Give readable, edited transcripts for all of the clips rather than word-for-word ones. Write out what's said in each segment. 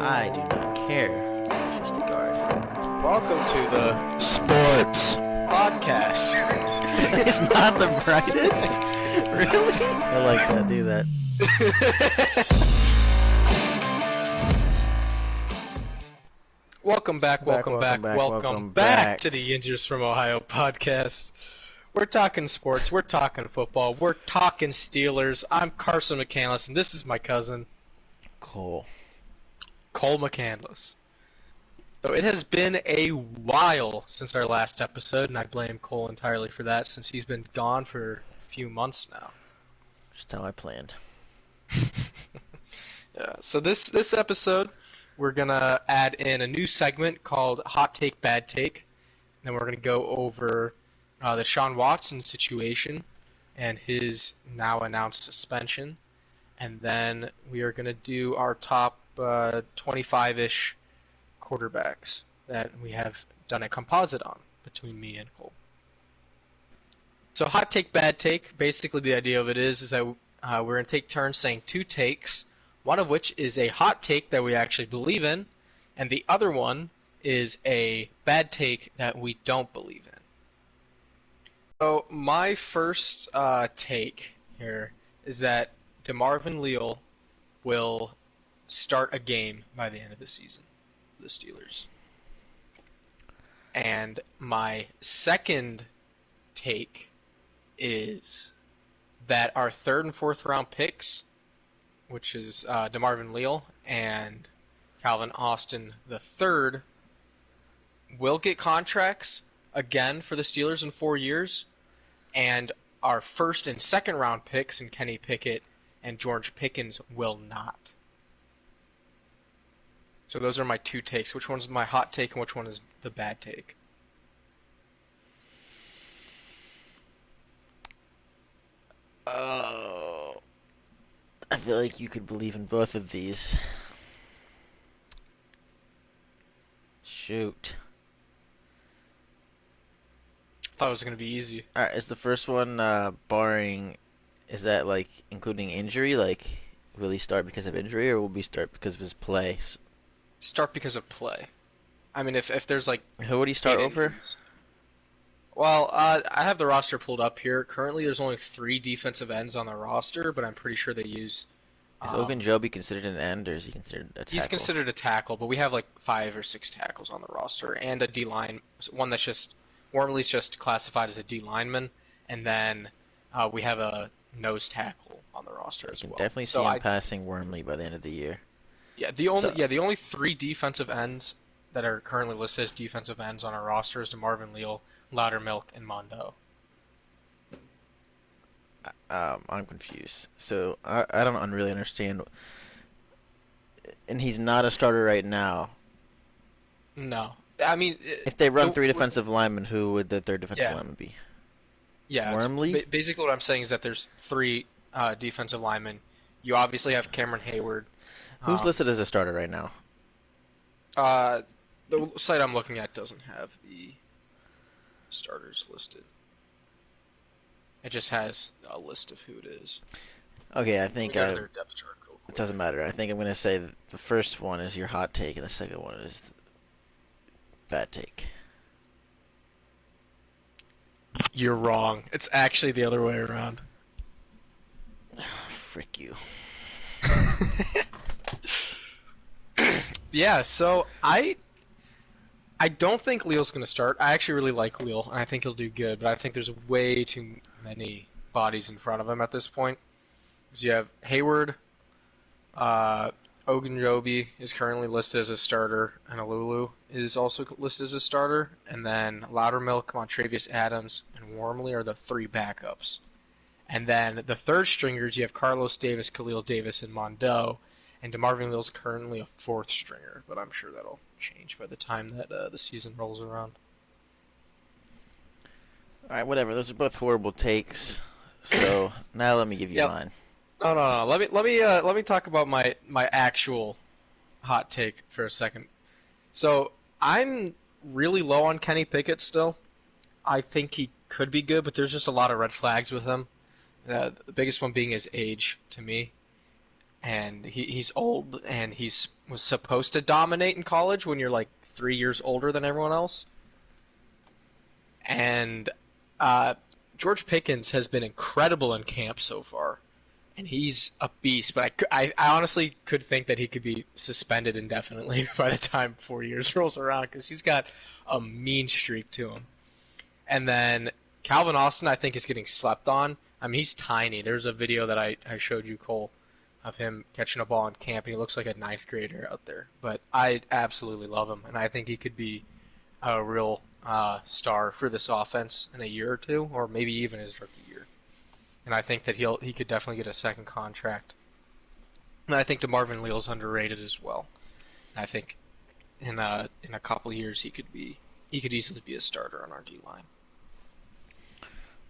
I do not care. It's just a guard. Welcome to the Sports Podcast. It's not the brightest. Really? I like that. Do that. Welcome back to the Injuries from Ohio podcast. We're talking sports, we're talking football, we're talking Steelers. I'm Carson McCandless, and this is my cousin, Cole McCandless. So it has been a while since our last episode, and I blame Cole entirely for that, since he's been gone for a few months now. Just how I planned. Yeah, so this episode, we're going to add in a new segment called Hot Take, Bad Take. And then we're going to go over the Deshaun Watson situation and his now announced suspension. And then we are going to do our top 25-ish quarterbacks that we have done a composite on between me and Cole. So Hot Take, Bad Take, basically the idea of it is that we're going to take turns saying two takes, one of which is a hot take that we actually believe in, and the other one is a bad take that we don't believe in. So my first take here is that DeMarvin Leal will start a game by the end of the season for the Steelers. And my second take is that our third and fourth round picks, which is DeMarvin Leal and Calvin Austin III, will get contracts again for the Steelers in 4 years, and our first and second round picks in Kenny Pickett and George Pickens will not. So those are my two takes. Which one's my hot take and which one is the bad take? Oh, I feel like you could believe in both of these. Shoot. Thought it was going to be easy. Alright, is the first one barring, is that like including injury? Like, will he start because of injury or will he start because of his play? Start because of play. I mean, if there's like... Who would he start over? Injuries. Well, I have the roster pulled up here. Currently, there's only 3 defensive ends on the roster, but I'm pretty sure they use... Is Ogunjobi considered an end, or is he considered a tackle? He's considered a tackle, but we have like 5 or 6 tackles on the roster, and a D-line, one that's just... Wormley's just classified as a D-lineman, and then we have a nose tackle on the roster as well. Definitely see him passing Wormley by the end of the year. Yeah, the only 3 defensive ends that are currently listed as defensive ends on our roster is DeMarvin Leal, Loudermilk, and Mondo. I'm confused. So I don't really understand. And he's not a starter right now. No. I mean... If they run 3 defensive linemen, who would the third defensive lineman be? Yeah, Wormley? Basically what I'm saying is that there's 3 defensive linemen. You obviously have Cameron Hayward. Who's listed as a starter right now? The site I'm looking at doesn't have the starters listed. It just has a list of who it is. Okay, I think their depth chart real quick. It doesn't matter. I think I'm going to say that the first one is your hot take, and the second one is bad take. You're wrong. It's actually the other way around. Frick you. Yeah, so I don't think Leal's going to start. I actually really like Leal, and I think he'll do good, but I think there's way too many bodies in front of him at this point. Because you have Hayward, Ogunjobi is currently listed as a starter, and Alulu is also listed as a starter, and then Loudermilk, Montravius Adams, and Wormley are the 3 backups. And then the third stringers, you have Carlos Davis, Khalil Davis, and Mondo, and DeMarvin Leal's currently a 4th stringer, but I'm sure that'll change by the time that the season rolls around. All right, whatever. Those are both horrible takes. So now let me give you mine. No. Let me talk about my actual hot take for a second. So I'm really low on Kenny Pickett still. I think he could be good, but there's just a lot of red flags with him. The biggest one being his age to me. and he's old, and he's was supposed to dominate in college when you're like 3 years older than everyone else. And uh, George Pickens has been incredible in camp so far, and he's a beast. But I honestly could think that he could be suspended indefinitely by the time 4 years rolls around because he's got a mean streak to him. And then Calvin Austin, I think, is getting slept on. I mean, he's tiny. There's a video that I showed you, Cole, of him catching a ball in camp, and he looks like a ninth grader out there. But I absolutely love him, and I think he could be a real star for this offense in a year or two, or maybe even his rookie year. And I think that he could definitely get a second contract. And I think DeMarvin Leal's underrated as well. I think in a couple of years he could easily be a starter on our D line.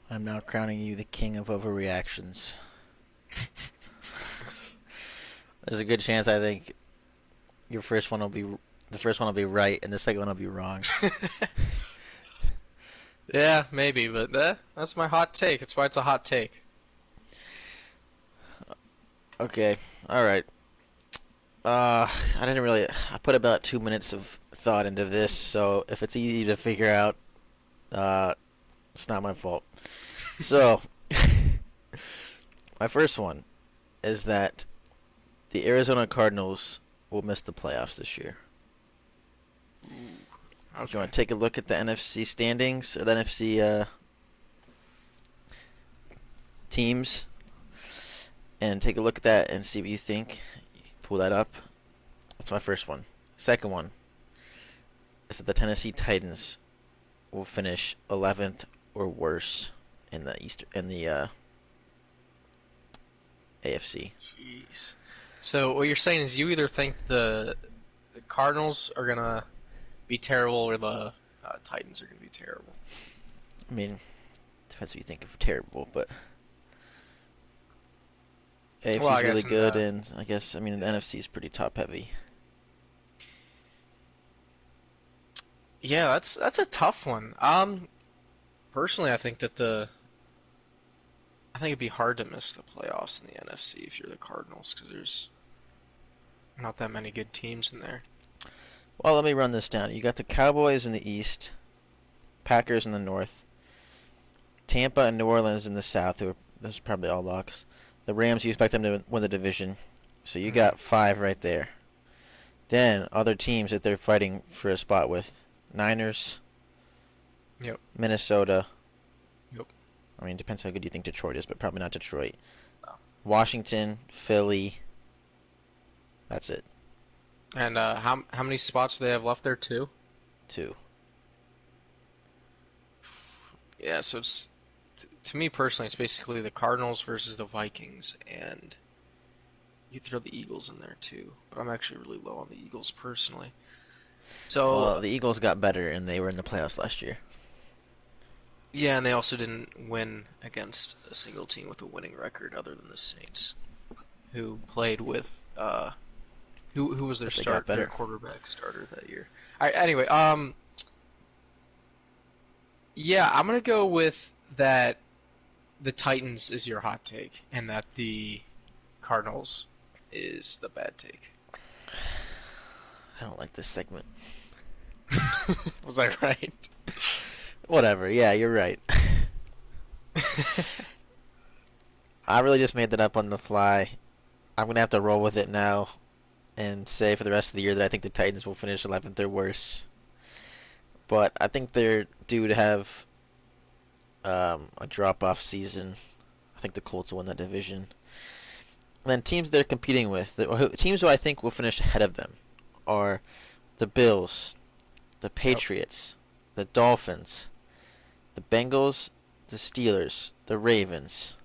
I'm now crowning you the king of overreactions. There's a good chance I think the first one will be right, and the second one will be wrong. Yeah, maybe, but that's my hot take. That's why it's a hot take. Okay, all right. I put about 2 minutes of thought into this, so if it's easy to figure out, it's not my fault. So, my first one is that the Arizona Cardinals will miss the playoffs this year. Okay. Do you want to take a look at the NFC standings, or the NFC teams, and take a look at that and see what you think? Pull that up. That's my first one. Second one is that the Tennessee Titans will finish 11th or worse in the AFC. Jeez. So what you're saying is you either think the Cardinals are gonna be terrible or the Titans are gonna be terrible. I mean, depends what you think of terrible, but AFC Well, I is really guess good, and I guess the NFC is pretty top heavy. Yeah, that's a tough one. Personally, I think it'd be hard to miss the playoffs in the NFC if you're the Cardinals because there's not that many good teams in there. Well, let me run this down. You got the Cowboys in the East, Packers in the North, Tampa and New Orleans in the South. Those are probably all locks. The Rams, you expect them to win the division, so you got 5 right there. Then other teams that they're fighting for a spot with: Niners, Yep. Minnesota. Yep. I mean, depends how good you think Detroit is, but probably not Detroit. No. Washington, Philly. That's it. And how many spots do they have left there? 2? 2. Yeah, so it's to me personally, it's basically the Cardinals versus the Vikings, and you throw the Eagles in there too. But I'm actually really low on the Eagles personally. So Well, the Eagles got better, and they were in the playoffs last year. yeah, and they also didn't win against a single team with a winning record other than the Saints, who played with who was their But they got better. their quarterback starter that year. All right, anyway, yeah, I'm gonna go with that. The Titans is your hot take, and that the Cardinals is the bad take. I don't like this segment. Was I right? Whatever. Yeah, you're right. I really just made that up on the fly. I'm gonna have to roll with it now, and say for the rest of the year that I think the Titans will finish 11th or worse. But I think they're due to have a drop-off season. I think the Colts will win that division. And then teams they're competing with, teams who I think will finish ahead of them, are the Bills, the Patriots, the Dolphins, the Bengals, the Steelers, the Ravens,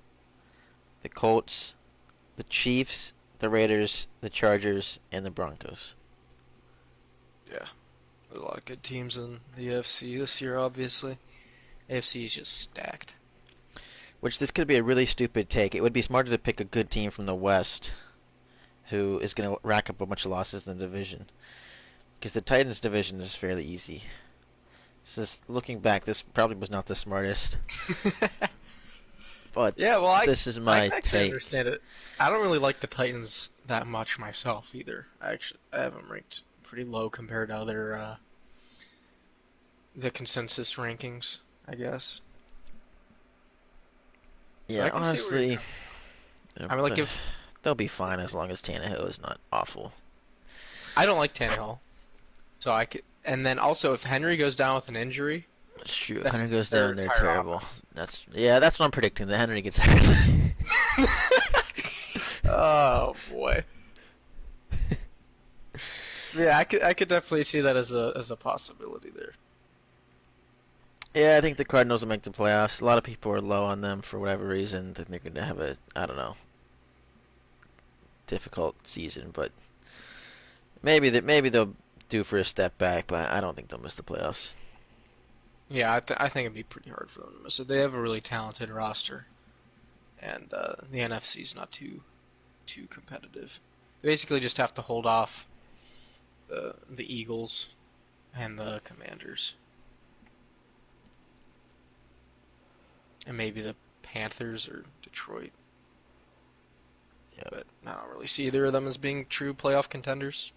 the Colts, the Chiefs, the Raiders, the Chargers, and the Broncos. Yeah, there's a lot of good teams in the UFC this year, obviously. AFC is just stacked. Which this could be a really stupid take. It would be smarter to pick a good team from the West who is going to rack up a bunch of losses in the division. Because the Titans division is fairly easy. So looking back, this probably was not the smartest. but Yeah, well, this is I my can actually take. understand it. I don't really like the Titans that much myself either. I have them ranked pretty low compared to other the consensus rankings, I guess. So Yeah, I can see where you're honestly, coming. I mean, like if they'll be fine as long as Tannehill is not awful. I don't like Tannehill, so I could, and then also if Henry goes down with an injury, It's true. If Henry that's goes their down, they're entire terrible. offense. That's what I'm predicting. That Henry gets hurt. Oh boy. Yeah, I could definitely see that as a possibility there. Yeah, I think the Cardinals will make the playoffs. A lot of people are low on them for whatever reason. Think they're going to have a, I don't know, difficult season, but maybe they'll do for a step back, but I don't think they'll miss the playoffs. Yeah, I think it'd be pretty hard for them to miss it. They have a really talented roster, and the NFC's not too competitive. They basically just have to hold off the Eagles and the Commanders, and maybe the Panthers or Detroit. Yep. But I don't really see either of them as being true playoff contenders.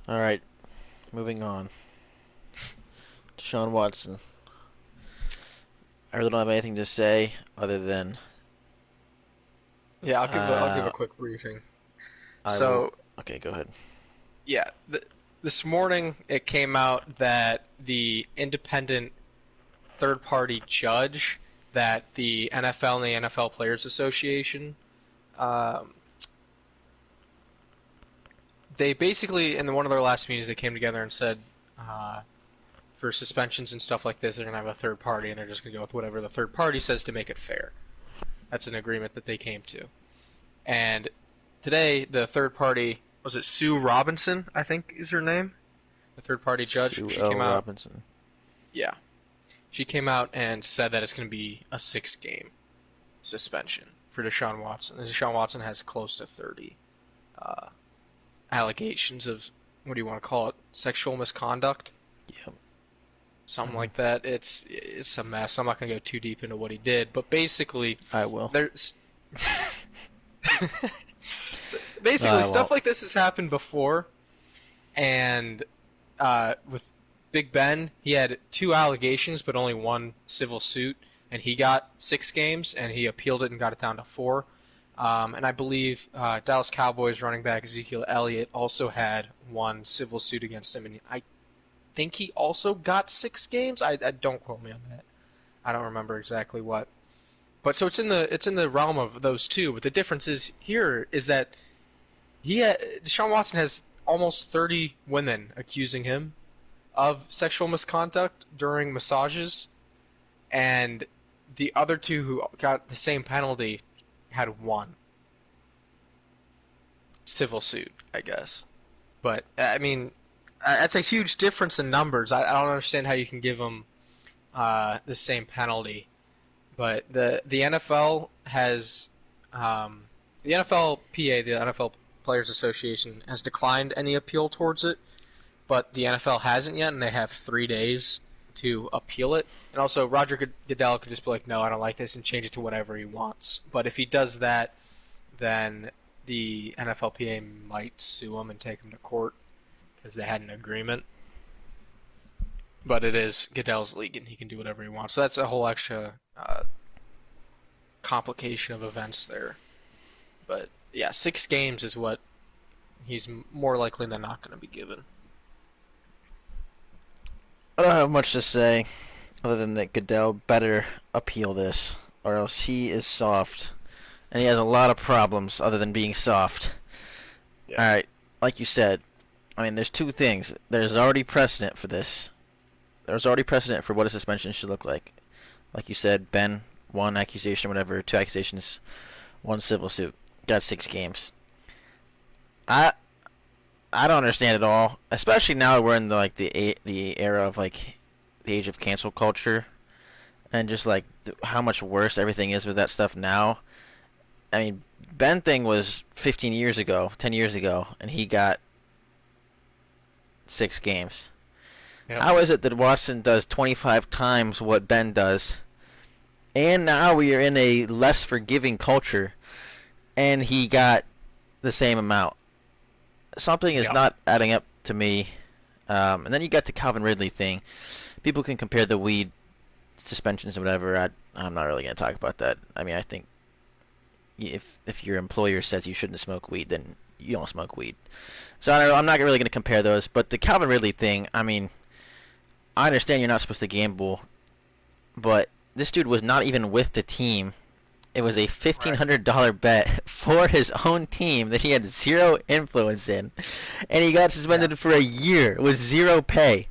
All right, moving on. Deshaun Watson. I really don't have anything to say other than Yeah, I'll give a uh, quick briefing. I will. So Okay, go ahead. yeah, this morning it came out that the independent third-party judge that the NFL and the NFL Players Association, um, they basically in one of their last meetings they came together and said for suspensions and stuff like this they're gonna have a third party and they're just gonna go with whatever the third party says to make it fair. That's an agreement that they came to. And today the third party was it Sue Robinson, I think is her name, the third party judge. Sue She L. came out, Robinson. yeah, she came out and said that it's going to be a 6-game suspension for Deshaun Watson. And Deshaun Watson has close to 30 uh, allegations of what do you want to call it? Sexual misconduct, Yep. something Mhm. like that. It's a mess. I'm not going to go too deep into what he did, but basically, I will. there's so No, basically I stuff won't. like this has happened before, and with Big Ben, he had 2 allegations, but only 1 civil suit, and he got 6 games, and he appealed it and got it down to 4. And I believe Dallas Cowboys running back Ezekiel Elliott also had 1 civil suit against him, and I think he also got 6 games. I don't quote me on that. I don't remember exactly what. But so it's in the realm of those two. But the difference is here is that Deshaun Watson has almost 30 women accusing him of sexual misconduct during massages, and the other 2 who got the same penalty had 1 civil suit, I guess. But I mean, that's a huge difference in numbers. I don't understand how you can give them the same penalty. But the NFL has the NFLPA, the NFL Players Association, has declined any appeal towards it, but the NFL hasn't yet, and they have 3 days to appeal it. And also, Roger Goodell could just be like, "No, I don't like this," and change it to whatever he wants. But if he does that, then the NFLPA might sue him and take him to court because they had an agreement. But it is Goodell's league, and he can do whatever he wants. So that's a whole extra complication of events there. But yeah, 6 games is what he's more likely than not going to be given. I don't have much to say other than that Goodell better appeal this, or else he is soft, and he has a lot of problems other than being soft. Yeah. All right, like you said, I mean, there's 2 things. There's already precedent for this. There's already precedent for what a suspension should look like. Like you said, Ben, 1 accusation, whatever, 2 accusations, 1 civil suit, got 6 games. I I don't understand at all, especially now that we're in the era of like the age of cancel culture, and just like how much worse everything is with that stuff now. I mean, Ben thing was 15 years ago, 10 years ago, and he got 6 games. Yep. How is it that Watson does 25 times what Ben does, and now we are in a less forgiving culture, and he got the same amount. Something is Yep. not adding up to me. And then you got the Calvin Ridley thing. People can compare the weed suspensions and whatever. I'm not really going to talk about that. I mean, I think if your employer says you shouldn't smoke weed, then you don't smoke weed. So I don't know, I'm not really going to compare those. But the Calvin Ridley thing, I mean, I understand you're not supposed to gamble, but this dude was not even with the team. It was a Right. $1,500 bet for his own team that he had zero influence in, and he got Yeah. suspended for a year with zero pay.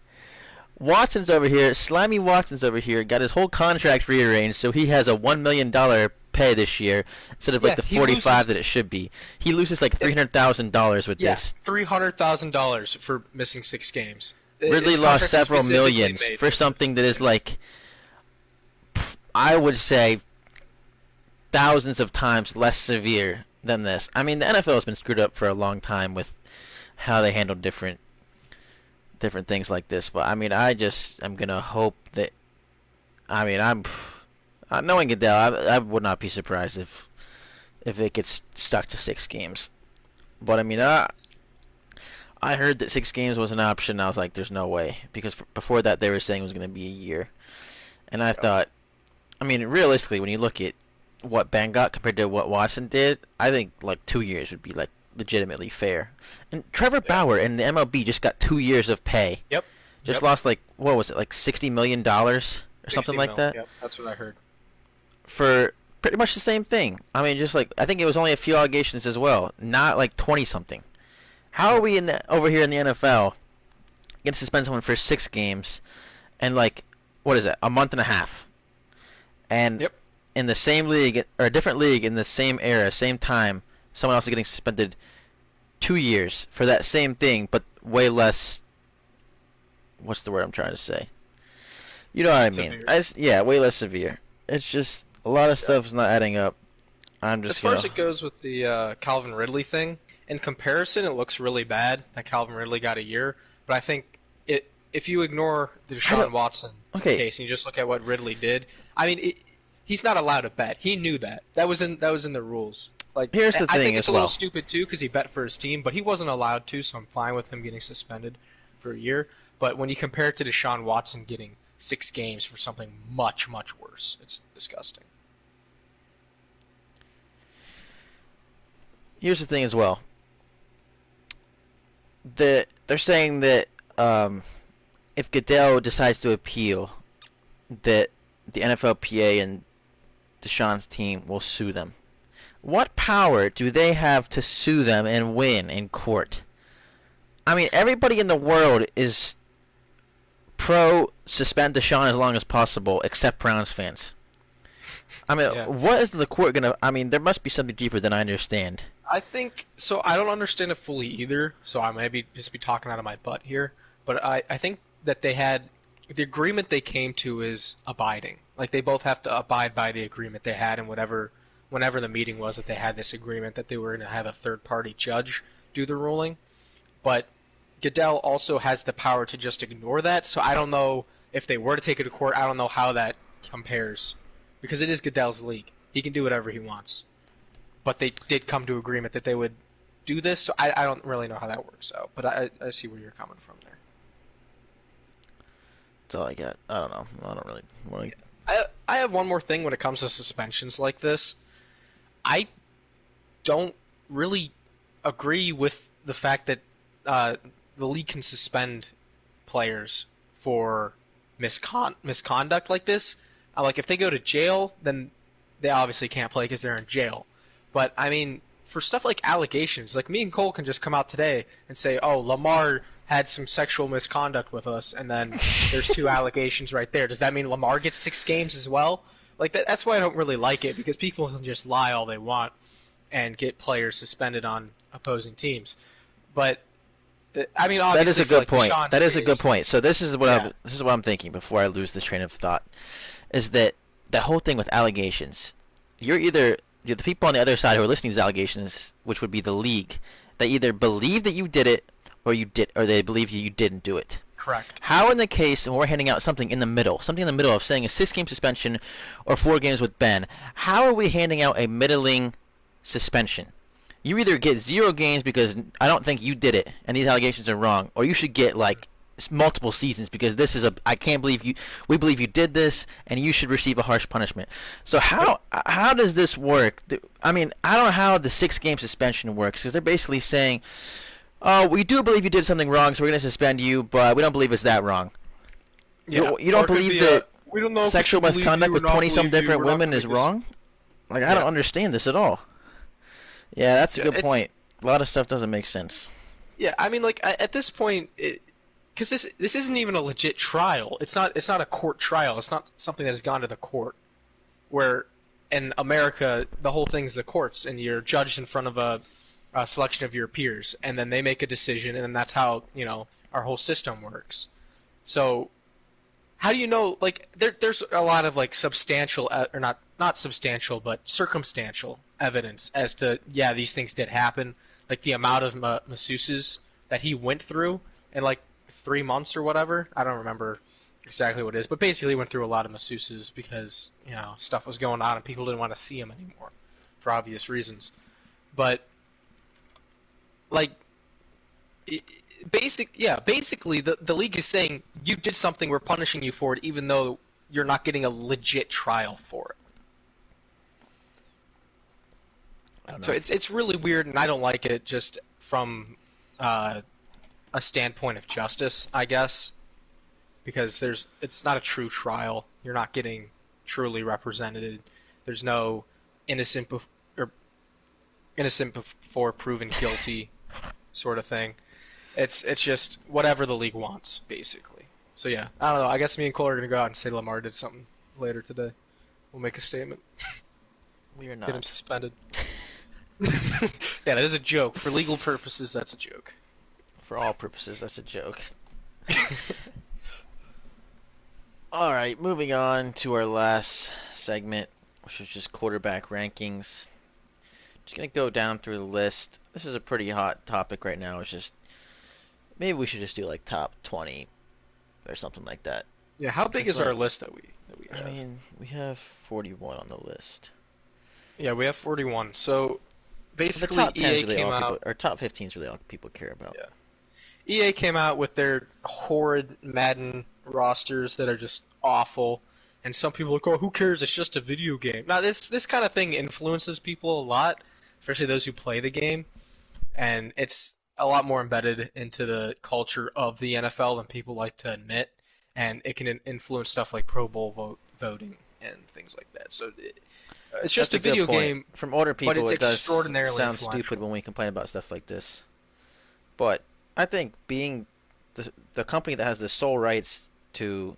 Watson's over here, Slimy Watson's over here, got his whole contract rearranged so he has a $1 million pay this year instead of like Yeah. the He 45 loses. that it should be. He loses like If $300,000 with Yeah, this. $300,000 for missing 6 games. Ridley His lost contract was several specifically millions made for for something that is 6 games. like, I would say, thousands of times less severe than this. I mean, the NFL has been screwed up for a long time with how they handle different things like this. But I mean, I just am gonna hope that. I mean, I'm knowing Goodell, I would not be surprised if it gets stuck to 6 games. But I mean, I heard that 6 games was an option. I was like, there's no way because before that they were saying it was gonna be a year, and I Yep. thought, I mean, realistically, when you look at what Ben got compared to what Watson did, I think like 2 years would be like legitimately fair. And Trevor Yeah. Bauer in the MLB just got 2 years of pay. Yep. Just Yep. lost like what was it, like $60 million or something 60 like mil. that Yep. That's what I heard. for pretty much the same thing. I mean, just like I think it was only a few allegations as well, not like 20 something. How are Yep. we in the over here in the NFL going to suspend someone for 6 games and like what is it, a month and a half? And Yep. in the same league or a different league in the same era, same time, someone else is getting suspended 2 years for that same thing, but way less. What's the word I'm trying to say? You know what I mean? Severe. Yeah, way less severe. It's just a lot of Yeah. stuff is not adding up. I'm As just far gonna. as it goes with the Calvin Ridley thing, in comparison, it looks really bad that Calvin Ridley got a year. But I think if you ignore the I Deshaun don't. Watson Okay, case and you just look at what Ridley did, I mean, he's not allowed to bet. He knew that. That was in the rules. Like, here's the I thing think it's as a little well. stupid too because he bet for his team, but he wasn't allowed to, so I'm fine with him getting suspended for a year. But when you compare it to Deshaun Watson getting 6 games for something much, much worse, it's disgusting. Here's the thing as well. They're saying that if Goodell decides to appeal, that the NFLPA and Deshaun's team will sue them. What power do they have to sue them and win in court? I mean, everybody in the world is pro suspend Deshaun as long as possible, except Browns fans. I mean, Yeah. what is the court gonna? I mean, there must be something deeper than I understand. I think so. I don't understand it fully either, so I may just be talking out of my butt here. But I think that they had the agreement they came to is abiding. Like they both have to abide by the agreement they had, and whenever the meeting was that they had this agreement that they were going to have a third party judge do the ruling. But Goodell also has the power to just ignore that. So I don't know if they were to take it to court. I don't know how that compares because it is Goodell's league. He can do whatever he wants. But they did come to agreement that they would do this. So I don't really know how that works out. But I see where you're coming from there. That's all I got. I don't know. I don't really want to. I have one more thing when it comes to suspensions like this. I don't really agree with the fact that the league can suspend players for misconduct like this. Like if they go to jail, then they obviously can't play because they're in jail. But I mean, for stuff like allegations, like me and Cole can just come out today and say, "Oh, Lamar had some sexual misconduct with us," and then there's 2 allegations right there. Does that mean Lamar gets 6 games as well? Like that's why I don't really like it because people can just lie all they want and get players suspended on opposing teams. But I mean, That is obviously a for good like point. Deshaun's That is a good case, point. So this is what yeah, I'm thinking before I lose this train of thought, is that the whole thing with allegations. You're the people on the other side who are listening to these allegations, which would be the league, they either believe that you did it or they believe you didn't do it. Correct. How in the case, when we're handing out something in the middle, of saying a 6-game suspension or 4 games with Ben, how are we handing out a middling suspension? You either get 0 games because I don't think you did it and these allegations are wrong, or you should get like multiple seasons because this is I can't believe we believe you did this and you should receive a harsh punishment. So how does this work? I mean, I don't know how the 6-game suspension works because they're basically saying, oh, we do believe you did something wrong, so we're going to suspend you, but we don't believe it's that wrong. Yeah. You don't believe that we don't know sexual misconduct with 20-some different women is wrong? Like, I don't understand this at all. Yeah, that's a good point. A lot of stuff doesn't make sense. Yeah, I mean, like, at this point, because this isn't even a legit trial. It's not a court trial. It's not something that has gone to the court. Where in America, the whole thing's the courts, and you're judged in front of a selection of your peers, and then they make a decision, and then that's how our whole system works. So, how do you know? Like, there's a lot of like substantial, or not substantial, but circumstantial evidence as to these things did happen. Like the amount of masseuses that he went through in like 3 months or whatever. I don't remember exactly what it is, but basically he went through a lot of masseuses because stuff was going on and people didn't want to see him anymore for obvious reasons. But like, basically the league is saying you did something, we're punishing you for it, even though you're not getting a legit trial for it. So it's really weird, and I don't like it just from a standpoint of justice, I guess, because it's not a true trial. You're not getting truly represented. There's no innocent before proven guilty sort of thing. It's just whatever the league wants, basically. So yeah, I don't know. I guess me and Cole are gonna go out and say Lamar did something later today. We'll make a statement. We are not. Get him suspended. Yeah, that is a joke. For legal purposes, that's a joke. For all purposes, that's a joke. Alright, moving on to our last segment, which is just quarterback rankings. Just going to go down through the list. This is a pretty hot topic right now. It's just, maybe we should just do like top 20 or something like that. Yeah, how big is our list that we have? I mean, we have 41 on the list. Yeah, we have 41. So basically, the top 10 EA really came all out. people, or top 15 is really all people care about. Yeah. EA came out with their horrid Madden rosters that are just awful, and some people are like, "Oh, who cares? It's just a video game." Now, this kind of thing influences people a lot, especially those who play the game, and it's a lot more embedded into the culture of the NFL than people like to admit, and it can influence stuff like Pro Bowl voting and things like that. So it's just That's a video good point. game. From older people, but it's it does extraordinarily sound influential. stupid when we complain about stuff like this. But I think being the company that has the sole rights to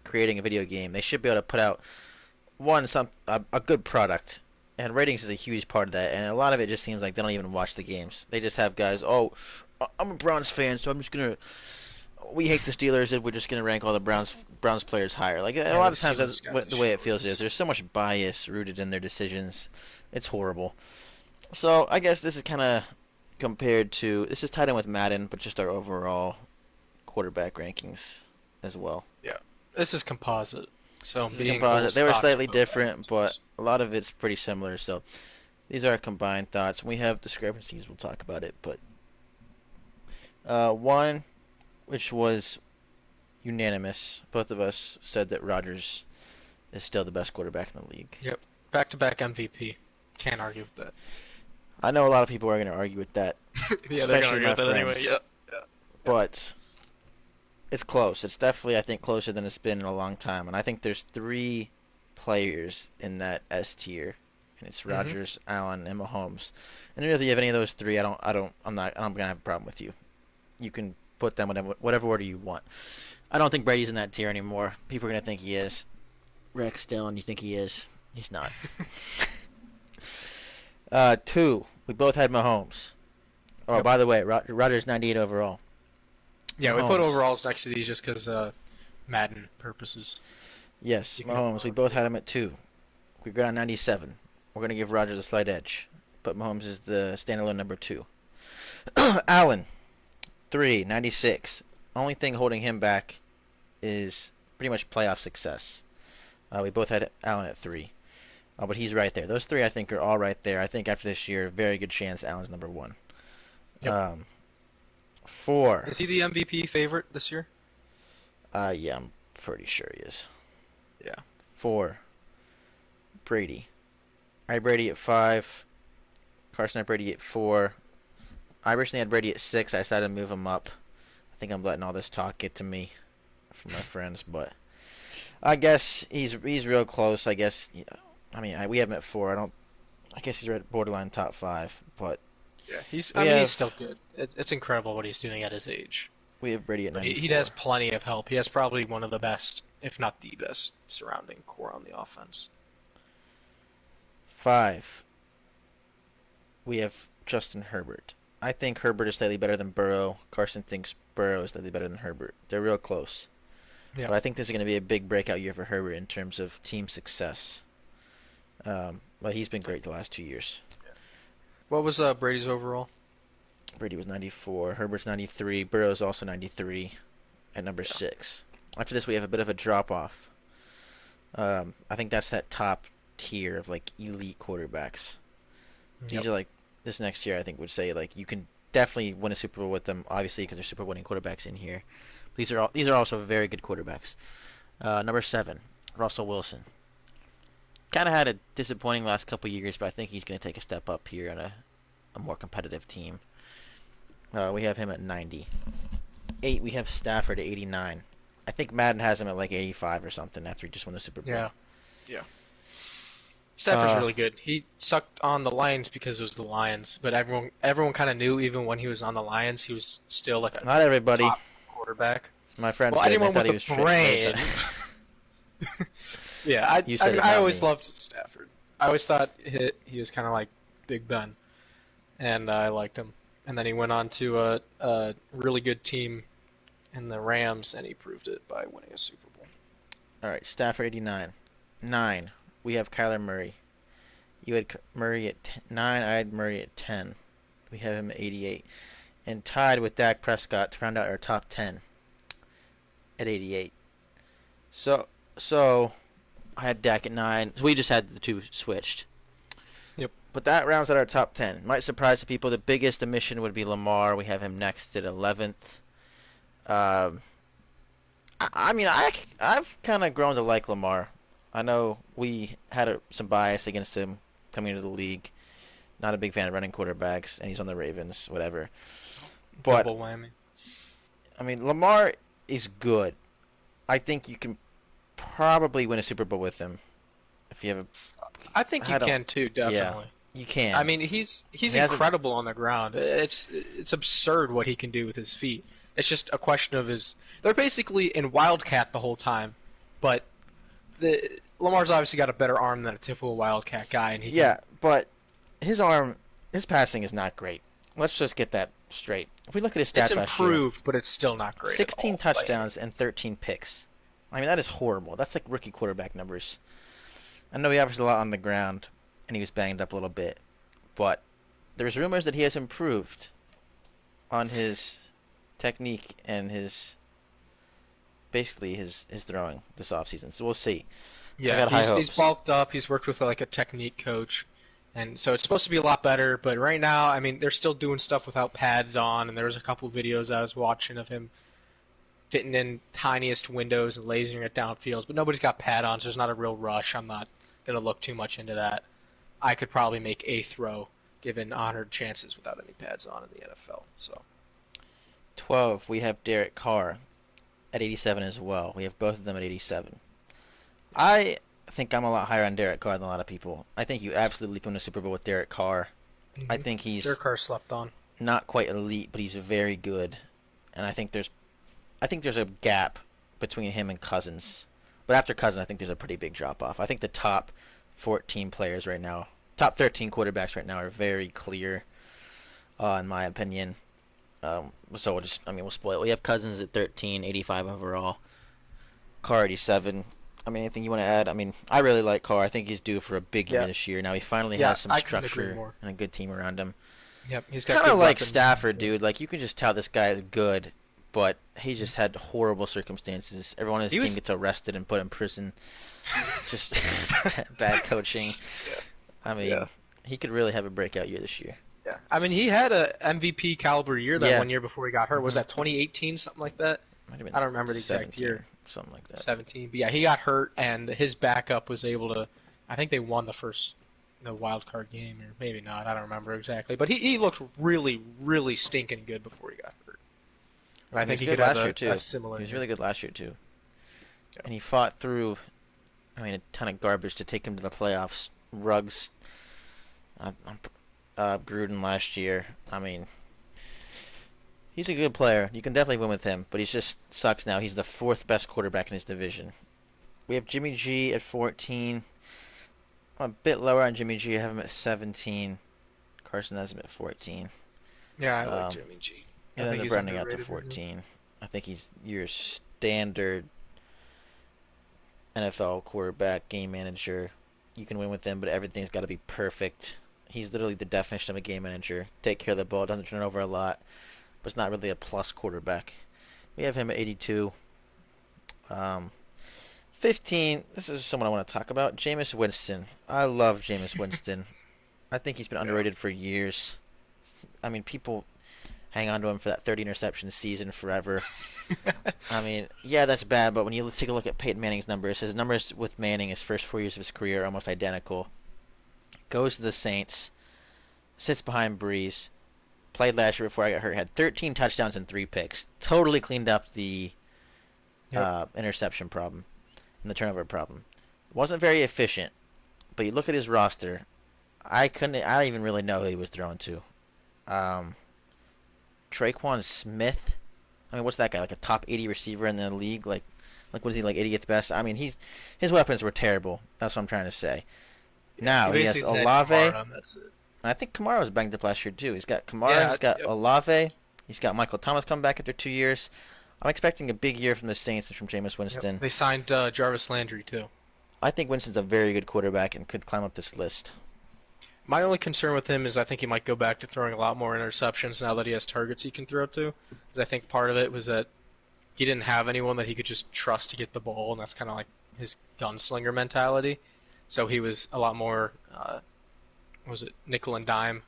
creating a video game, they should be able to put out a good product, and ratings is a huge part of that. And a lot of it just seems like they don't even watch the games. They just have guys, oh, I'm a Browns fan, so I'm just gonna. We hate the Steelers, and we're just gonna rank all the Browns players higher. Like a lot of times, that's the way it feels. There's so much bias rooted in their decisions. It's horrible. So I guess this is kind of compared to, this is tied in with Madden, but just our overall quarterback rankings as well. Yeah, this is composite. So This is composite. They were slightly different, but a lot of it's pretty similar. So these are our combined thoughts. When we have discrepancies, we'll talk about it. But one, which was unanimous, both of us said that Rodgers is still the best quarterback in the league. Yep, back-to-back MVP. Can't argue with that. I know a lot of people are going to argue with that. Yeah, they're especially gonna argue with my that anyway. friends. Yeah. But it's close. It's definitely, I think, closer than it's been in a long time. And I think there's 3 players in that S tier, and it's Rodgers, Allen, and Mahomes. And if you have any of those 3, I'm not gonna have a problem with you. You can put them whatever order you want. I don't think Brady's in that tier anymore. People are gonna think he is. Rex Dillon, you think he is? He's not. 2, we both had Mahomes. Oh, by the way, Rodgers 98 overall. Yeah, Mahomes. we put overalls next to these just because Madden purposes. Yes, You can Mahomes. have We both had him at 2. We got on 97. We're going to give Rodgers a slight edge, but Mahomes is the standalone number 2. Allen. 3, 96. Only thing holding him back is pretty much playoff success. We both had Allen at 3. But he's right there. Those three, I think, are all right there. I think after this year, very good chance Allen's number 1. Yep. 4. Is he the MVP favorite this year? Yeah, I'm pretty sure he is. Yeah. 4. Brady. I had Brady at 5. Carson had Brady at 4. I originally had Brady at 6. I decided to move him up. I think I'm letting all this talk get to me from my friends, but I guess he's real close. I guess. Yeah, I mean, we have him at 4. I guess he's right borderline top 5, but Yeah, he's. we I mean, he's have still good. It's incredible what he's doing at his age. we have Brady at But he 94. has plenty of help. He has probably one of the best, if not the best, surrounding core on the offense. 5. We have Justin Herbert. I think Herbert is slightly better than Burrow. Carson thinks Burrow is slightly better than Herbert. They're real close. Yeah. But I think this is going to be a big breakout year for Herbert in terms of team success. But he's been great the last 2 years. What was Brady's overall? Brady was 94. Herbert's 93. Burrow's also 93 at number Yeah. 6. After this, we have a bit of a drop off. I think that's that top tier of like elite quarterbacks. These Yep. are like this next year. I think would say like you can definitely win a Super Bowl with them. Obviously, because there's Super winning quarterbacks in here. These are also very good quarterbacks. Number 7, Russell Wilson. Kind of had a disappointing last couple years, but I think he's going to take a step up here on a more competitive team. We have him at 90. 8, we have Stafford at 89. I think Madden has him at like 85 or something after he just won the Super Bowl. Yeah. Yeah. Stafford's Uh, really good. He sucked on the Lions because it was the Lions, but everyone kind of knew even when he was on the Lions, he was still like a Not everybody. top quarterback. My friend Well, did. I anyone thought with he a was brain. Yeah, You said it, I not always me. loved Stafford. I always thought he was kind of like Big Ben, and I liked him. And then he went on to a really good team in the Rams, and he proved it by winning a Super Bowl. All right, Stafford 89. 9, we have Kyler Murray. You had Murray at 9. I had Murray at 10. We have him at 88. And tied with Dak Prescott to round out our top 10 at 88. So I had Dak at 9. So we just had the two switched. Yep. But that rounds out our top 10. Might surprise the people. The biggest omission would be Lamar. We have him next at 11th. I mean, I've kind of grown to like Lamar. I know we had some bias against him coming into the league. Not a big fan of running quarterbacks, and he's on the Ravens, whatever. But Double whammy. I mean, Lamar is good. I think you can probably win a Super Bowl with him if you have a. I think you I don't- can too, definitely. You can. I mean, he's He has a- incredible on the ground. It's absurd what he can do with his feet. It's just a question of his. They're basically in Wildcat the whole time, but Lamar's obviously got a better arm than a typical Wildcat guy, and he yeah, but his passing is not great. Let's just get that straight. If we look at his it's stats last year, improved, but it's still not great. 16 at all, touchdowns and 13 picks. I mean, that is horrible. That's like rookie quarterback numbers. I know he averaged a lot on the ground, and he was banged up a little bit, but there's rumors that he has improved on his technique and basically his throwing this offseason. So we'll see. I Yeah, got high he's hopes. bulked up. He's worked with like a technique coach, and so it's supposed to be a lot better. But right now, I mean, they're still doing stuff without pads on, and there was a couple videos I was watching of him fitting in tiniest windows and lasering it downfield. But nobody's got pad on, so there's not a real rush. I'm not gonna look too much into that. I could probably make a throw given honored chances without any pads on in the NFL. So 12, we have Derek Carr at 87 as well. We have both of them at 87. I think I'm a lot higher on Derek Carr than a lot of people. I think you absolutely can win a Super Bowl with Derek Carr. I think he's Derek Carr slept on. not quite elite, but he's very good. And I think there's a gap between him and Cousins. But after Cousins, I think there's a pretty big drop off. I think the top 14 players right now, top 13 quarterbacks right now are very clear, in my opinion. So we'll spoil it. We have Cousins at 13, 85 overall. Carr 87. I mean, anything you want to add? I mean, I really like Carr. I think he's due for a big year Yeah. this year. Now he finally Yeah, has some I couldn't agree structure more. and a good team around him. Yep, he's got Kind good of like weapons. Stafford, dude. Like you can just tell this guy is good, but he just had horrible circumstances. Everyone on his He team was. gets arrested and put in prison. Just bad coaching. Yeah. I Yeah. mean, he could really have a breakout year this year. Yeah. I mean, he had a MVP caliber year that Yeah. 1 year before he got hurt. Was hmm that 2018, something like that? Might have I been don't remember the exact 17, year. something like that. 17. But yeah, he got hurt, and his backup was able to. I think they won the wild card game, or maybe not. I don't remember exactly. But he looked really, really stinking good before he got hurt. And I And he think was he good could have last year a too. similar He was year. really good last year too. Yeah. And he fought through, I mean, a ton of garbage to take him to the playoffs. Ruggs, uh, Gruden last year. I mean, he's a good player. You can definitely win with him, but he just sucks now. He's the fourth best quarterback in his division. We have Jimmy G at 14. I'm a bit lower on Jimmy G. I have him at 17. Carson has him at 14. Yeah, I like Um, Jimmy G. I and then think they're he's rounding out to underrated right now. 14. I think he's your standard NFL quarterback, game manager. You can win with him, but everything's got to be perfect. He's literally the definition of a game manager. Take care of the ball, doesn't turn it over a lot, but it's not really a plus quarterback. We have him at 82. Um, 15, this is someone I want to talk about. Jameis Winston. I love Jameis Winston. I think he's been Yeah. underrated for years. I mean, people hang on to him for that 30 interception season forever. I mean, yeah, that's bad, but when you take a look at Peyton Manning's numbers, his numbers with Manning his first 4 years of his career are almost identical. Goes to the Saints, sits behind Breeze, played last year before I got hurt, had 13 touchdowns and 3 picks. Totally cleaned up the Yep. interception problem and the turnover problem. Wasn't very efficient, but you look at his roster, I don't even really know who he was throwing to. Um, Traquan Smith. I mean, what's that guy? Like a top 80 receiver in the league? Like was he like 80th best? I mean, his weapons were terrible. That's what I'm trying to say. Yeah. He Now he has basically had Olave. And Kamara, and that's it. I think Kamara was banged up last year too. He's got Kamara. Yeah. He's got Yep. Olave. He's got Michael Thomas coming back after 2 years. I'm expecting a big year from the Saints and from Jameis Yep. Winston. They signed Jarvis Landry too. I think Winston's a very good quarterback and could climb up this list. My only concern with him is I think he might go back to throwing a lot more interceptions now that he has targets he can throw to. Because I think part of it was that he didn't have anyone that he could just trust to get the ball, and that's kind of like his gunslinger mentality. So he was a lot more, what was it, nickel and dime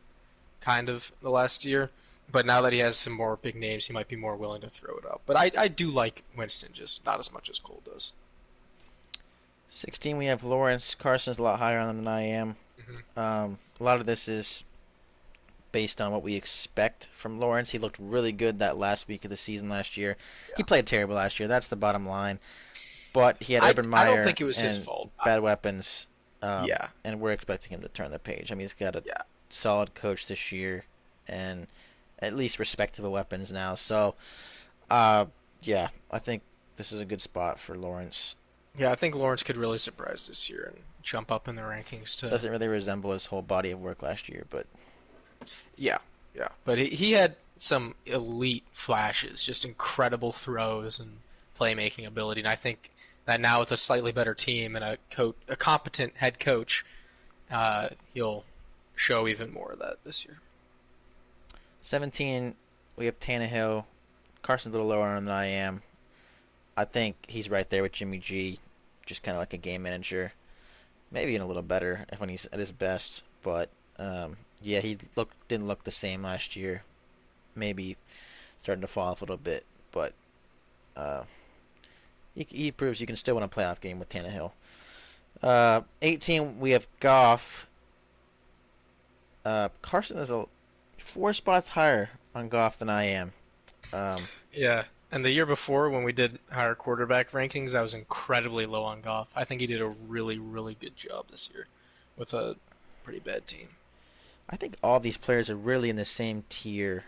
kind of the last year. But now that he has some more big names, he might be more willing to throw it up. But I do like Winston, just not as much as Cole does. 16, we have Lawrence. Carson's a lot higher on him than I am. Hmm. A lot of this is based on what we expect from Lawrence. He looked really good that last week of the season last year. He Yeah. played terrible last year. That's the bottom line. But he had I, Urban I don't Meyer think it was his and fault. bad weapons, Yeah, and we're expecting him to turn the page. I mean, he's got a yeah. solid coach this year and at least respectable weapons now. So, yeah, I think this is a good spot for Lawrence. Yeah, I think Lawrence could really surprise this year and jump up in the rankings to. Doesn't really resemble his whole body of work last year, but Yeah, yeah. But he had some elite flashes, just incredible throws and playmaking ability. And I think that now with a slightly better team and a competent head coach, he'll show even more of that this year. 17, we have Tannehill. Carson's a little lower on him than I am. I think he's right there with Jimmy G, just kind of like a game manager. Maybe even a little better when he's at his best. But yeah, he didn't look the same last year. Maybe starting to fall off a little bit, but uh, he proves you can still win a playoff game with Tannehill. 18, we have Goff. Carson is 4 spots higher on Goff than I am. Um, Yeah. And the year before, when we did our quarterback rankings, I was incredibly low on Goff. I think he did a really, really good job this year with a pretty bad team. I think all these players are really in the same tier,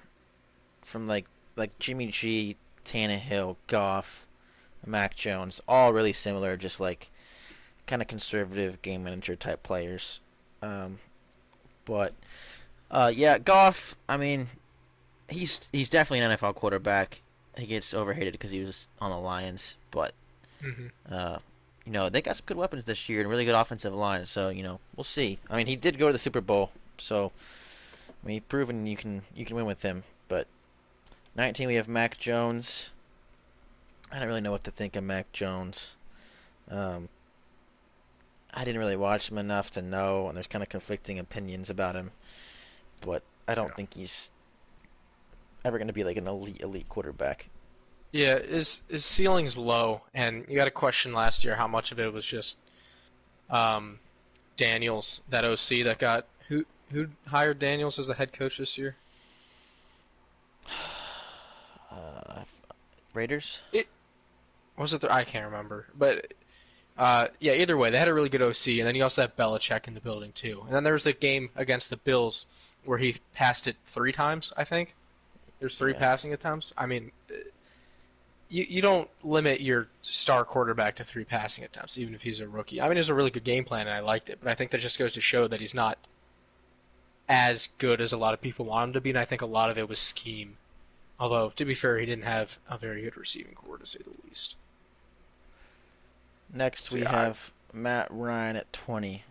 from like Jimmy G, Tannehill, Goff, Mac Jones, all really similar, just like kind of conservative game manager type players. Um, but yeah, Goff. I mean, he's definitely an NFL quarterback. He gets overhated because he was on the Lions, but Hmm. uh, they got some good weapons this year and really good offensive line. So we'll see. I mean, he did go to the Super Bowl, so I mean, he's proven you can win with him. But 19, we have Mac Jones. I don't really know what to think of Mac Jones. Um, I didn't really watch him enough to know, and there's kind of conflicting opinions about him. But I don't Yeah. think he's ever going to be like an elite quarterback. Yeah, his ceiling's low, and you got a question last year how much of it was just um, Daniels, that OC that got who hired Daniels as a head coach this year? Uh, Raiders. It was it. I can't remember, but yeah. Either way, they had a really good OC, and then you also have Belichick in the building too. And then there was a game against the Bills where he passed it 3 times. I think there's three Yeah. passing attempts. I mean, you don't limit your star quarterback to 3 passing attempts, even if he's a rookie. I mean, it was a really good game plan, and I liked it. But I think that just goes to show that he's not as good as a lot of people want him to be, and I think a lot of it was scheme. Although, to be fair, he didn't have a very good receiving core, to say the least. Next, So we yeah, have Matt Ryan at 20.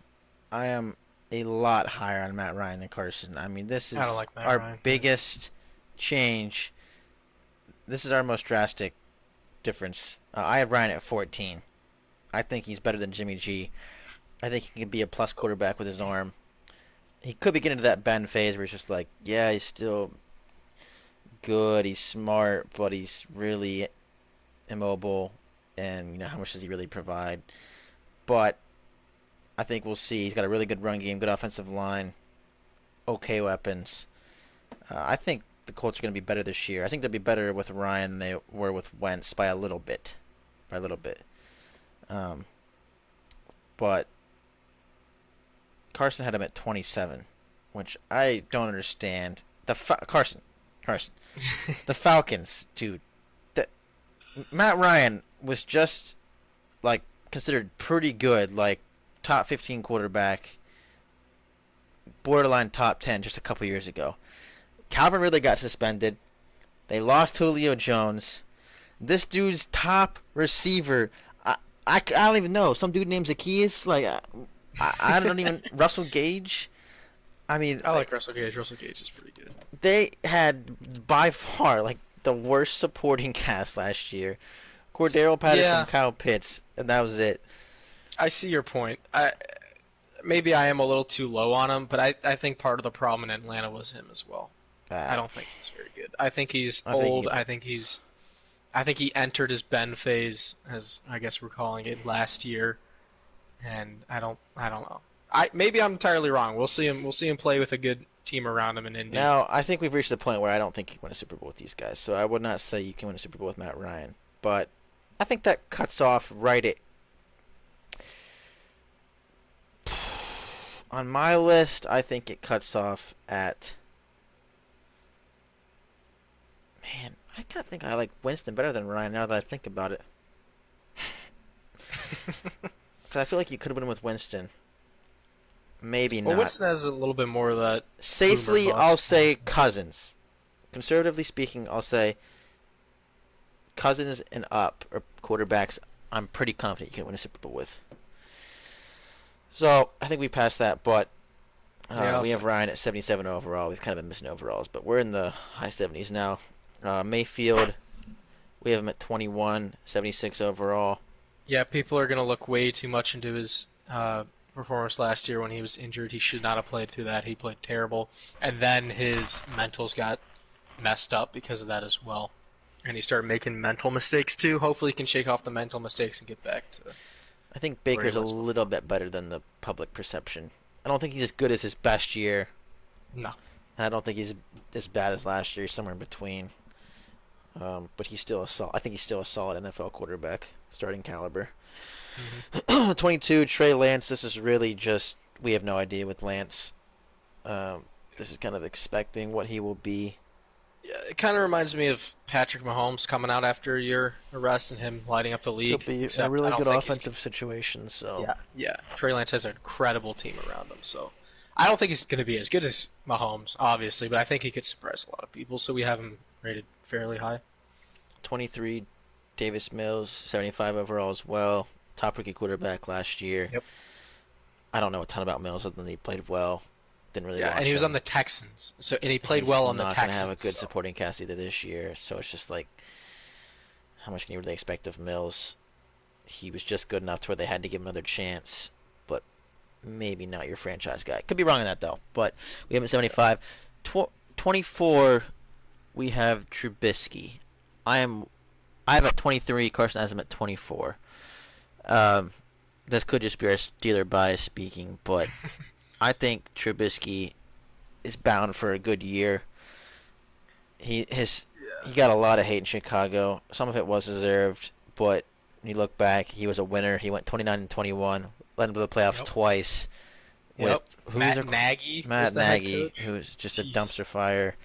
I am a lot higher on Matt Ryan than Carson. I mean, this I don't is like Matt our Ryan. biggest change. This is our most drastic difference. I have Ryan at 14. I think he's better than Jimmy G. I think he can be a plus quarterback with his arm. He could be getting to that Ben phase where he's just like, yeah, he's still good, he's smart, but he's really immobile, and how much does he really provide? But I think we'll see. He's got a really good run game, good offensive line, okay weapons. I think the Colts are going to be better this year. I think they'll be better with Ryan than they were with Wentz by a little bit, by a little bit. Um, but Carson had him at 27, which I don't understand. Carson, the Falcons, dude. The, Matt Ryan was just like considered pretty good, like top 15 quarterback, borderline top 10 just a couple years ago. Calvin Ridley got suspended. They lost Julio Jones. This dude's top receiver, I don't even know. Some dude named Zacchaeus. Like, I don't even. Russell Gage. I mean, I like Russell Gage. Russell Gage is pretty good. they had by far like the worst supporting cast last year. Cordero Patterson, Yeah, Kyle Pitts, and that was it. I see your point. Maybe I am a little too low on him, but I think part of the problem in Atlanta was him as well. I Uh, don't think he's very good. I think he's I think he old. can. I think he entered his Ben phase, as I guess we're calling it, last year, and I don't know. Maybe I'm entirely wrong. We'll see him play with a good team around him in Indy. Now, I think we've reached the point where I don't think you can win a Super Bowl with these guys. So I would not say you can win a Super Bowl with Matt Ryan. But I think that cuts off right at. On my list, I think it cuts off at. Man, I kind of think I like Winston better than Ryan now that I think about it. Because I feel like you could have won with Winston. Maybe Well, not. Winston has a little bit more of that boomer Safely, I'll bust. say Cousins. Conservatively speaking, I'll say Cousins and up or quarterbacks. I'm pretty confident you can win a Super Bowl with. So I think we passed that, but Yeah, I'll we say. have Ryan at 77 overall. We've kind of been missing overalls, but we're in the high 70s now. Mayfield, we have him at 21, 76 overall. Yeah, people are gonna look way too much into his performance last year when he was injured. He should not have played through that. He played terrible, and then his mentals got messed up because of that as well. And he started making mental mistakes too. Hopefully, he can shake off the mental mistakes and get back to I think where he Baker's a was little before. bit better than the public perception. I don't think he's as good as his best year, No. and I don't think he's as bad as last year. He's somewhere in between. But he's still I think he's still a solid NFL quarterback, starting caliber. Hmm. 22, Trey Lance. This is really just we have no idea with Lance. This is kind of expecting what he will be. Yeah, it kind of reminds me of Patrick Mahomes coming out after a year arrest and him lighting up the He'll league. be in a Except I really don't good think he's. offensive situation. So Yeah, yeah. Trey Lance has an incredible team around him, so I don't think he's going to be as good as Mahomes, obviously, but I think he could surprise a lot of people. So we have him rated fairly high. 23, Davis Mills, 75 overall as well. Top rookie quarterback last year. Yep. I don't know a ton about Mills other than he played well. Didn't really Yeah, and watch he was on him. the Texans, and he played He's well on the not going to have a Texans. good So. supporting cast either this year, so it's just like, how much can you really expect of Mills? He was just good enough to where they had to give him another chance, but maybe not your franchise guy. Could be wrong on that though. But we have at 75. 24, we have Trubisky. I have at 23. Carson has him at 24. Um, this could just be our Steeler bias speaking, but I think Trubisky is bound for a good year. He got a lot of hate in Chicago. Some of it was deserved, but when you look back, he was a winner. He went 29-21, led them to the playoffs Yep. twice with Yep. Matt Nagy was Matt the head Nagy, coach. who's just a Jeez. dumpster fire.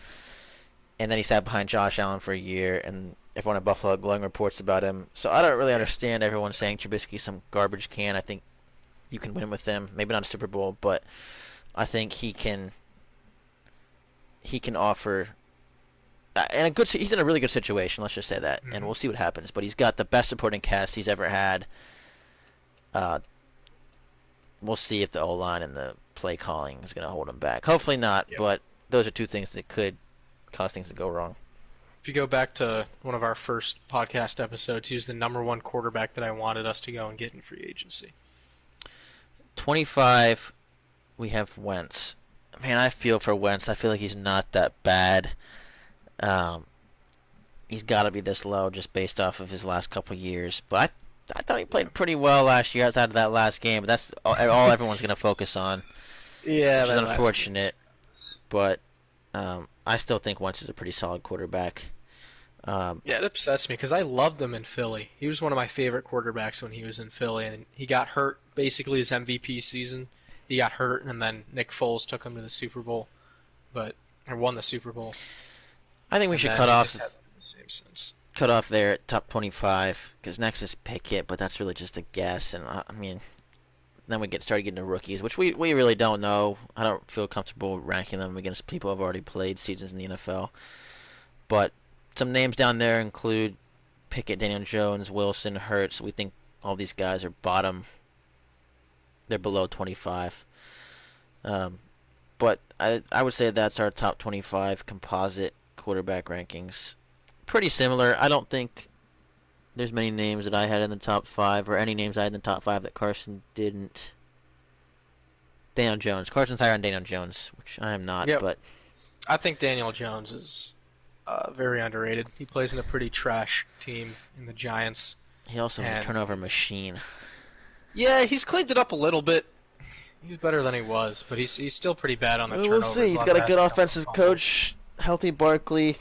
And then he sat behind Josh Allen for a year, and everyone at Buffalo glowing reports about him. So I don't really Yeah. understand everyone saying Trubisky's some garbage can. I think you can win with him. Maybe not a Super Bowl, but I think he can offer and a good. He's in a really good situation. Let's just say that, and Hmm. we'll see what happens. But he's got the best supporting cast he's ever had. Uh, we'll see if the O line and the play calling is going to hold him back. Hopefully not, Yep. but those are two things that could cause things to go wrong. If you go back to one of our first podcast episodes, he was the number one quarterback that I wanted us to go and get in free agency. 25, we have Wentz. Man, I feel for Wentz. I feel like he's not that bad. Um, he's got to be this low just based off of his last couple years. But I thought he Yeah. played pretty well last year outside of that last game. But that's all everyone's going to focus on, Yeah, which is that last game. unfortunate. But I still think Wentz is a pretty solid quarterback. Yeah, it upsets me because I loved him in Philly. He was one of my favorite quarterbacks when he was in Philly, and he got hurt basically his MVP season. He got hurt, and then Nick Foles took him to the Super Bowl, or won the Super Bowl. I think we And should then cut he off just hasn't been the same since. there at top 25 because next is Pickett, but that's really just a guess. And I mean, then we started getting to rookies, which we really don't know. I don't feel comfortable ranking them against people who have already played seasons in the NFL. But some names down there include Pickett, Daniel Jones, Wilson, Hurts. We think all these guys are bottom. They're below 25. Um, but I would say that's our top 25 composite quarterback rankings. Pretty similar. I don't think there's many names that I had in the top 5 or any names I had in the top 5 that Carson didn't. Daniel Jones. Carson's higher on Daniel Jones, which I am not, Yep, but I think Daniel Jones is very underrated. He plays in a pretty trash team in the Giants, he also is a and turnover machine. yeah, he's cleaned it up a little bit. He's better than he was, but he's still pretty bad on the We'll turnovers. see. He's lot got of a good bad offensive fumbles. coach, healthy Barkley.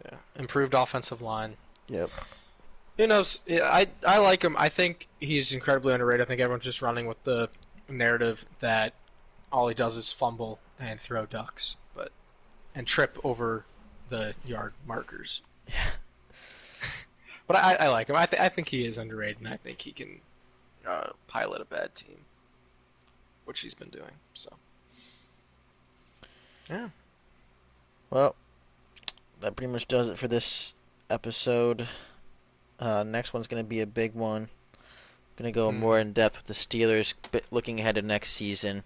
Yeah, improved offensive line. Yep. Who knows? Yeah, I like him. I think he's incredibly underrated. I think everyone's just running with the narrative that all he does is fumble and throw ducks, and trip over the yard markers. Yeah. But I like him. I think he is underrated, and I think he can pilot a bad team, which he's been doing. So yeah. Well, that pretty much does it for this episode. Next one's going to be a big one. Going to go Hmm. more in depth with the Steelers, looking ahead to next season.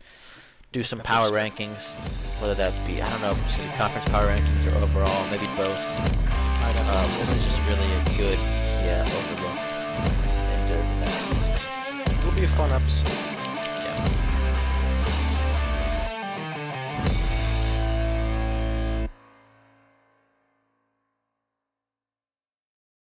Do some Yep. power rankings, whether that be, I don't know, if it's going to be conference power rankings or overall, maybe both. This is just really a good, overlook into the next season. It'll be a fun episode.